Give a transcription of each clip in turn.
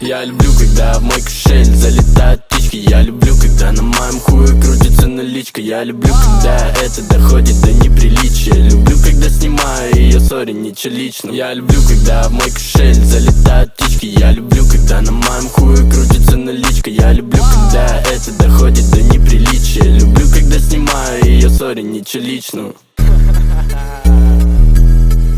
Я люблю, когда в мой кошель залетают птички. Я люблю, когда на моем хуе крутится наличка. Я люблю, когда это доходит до неприличия. Люблю, когда снимаю ее, сори, ничего личного. Я люблю, когда в мой кошель залетают птички. Я люблю, когда на моем хуе крутится наличка. Я люблю, когда это доходит до неприличия. Люблю, когда снимаю ее, сори, ничего личного.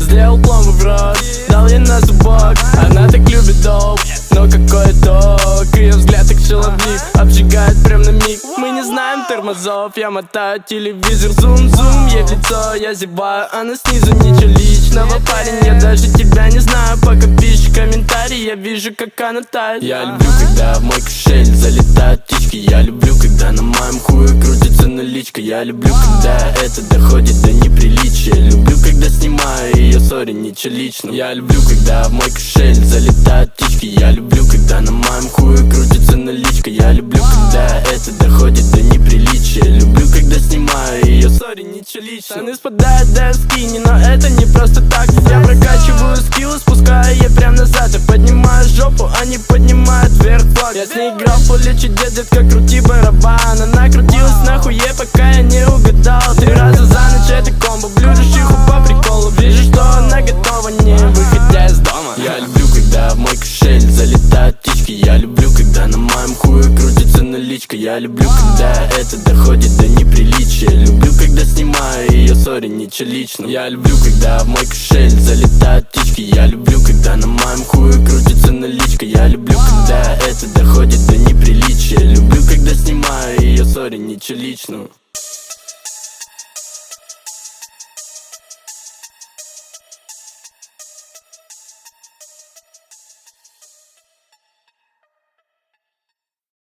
Сделал пломбу в рот, дал ей на зубок. Она так любит доп, но какой ток. Ее взгляд как шаловник, обжигает прям на миг. Мы не знаем тормозов, я мотаю телевизор. Зум-зум, ей в лицо, я зеваю, она снизу, ничего личного. Парень, я даже тебя не знаю, пока пишешь комментарий, я вижу, как она тает. Я люблю, когда в мой кошель залетают птички. Я люблю, когда на моем хуе крутится наличка. Я люблю, когда это доходит до неприличия. Люблю, когда снимаю ее, сори, ничего личного. Я люблю, когда в мой кошель залетают птички. Я люблю, когда на моем хуе крутится наличка. Я люблю, когда это доходит до неприличия. Люблю, когда снимаю ее, сори, ничего личного. Штаны спадают до скини, но это не просто так. Я прокачиваю скилл, спускаю ей прям назад. Я поднимаю жопу, они поднимают вверх флаг. Я с ней играл в поле чудес, детка, крути барабан. Она крутилась на хуе, пока я не угадал. 3 раза за ночь это комбо, блюжешь чиху по приколу. Вижу, что она готова, не выходя из дома. Я люблю, когда в мой кошель залетают птички. Я люблю, когда на моем хуе крутится наличка. Я люблю, когда это доходит до неприличия. Люблю, когда снимаю ее, сори, ничего личного. Я люблю, когда в мой кошель залетают птички. Я люблю, когда на моем хуе крутится наличка. Я люблю, когда это доходит до неприличия. Люблю, когда снимаю ее, сори, ничего личного.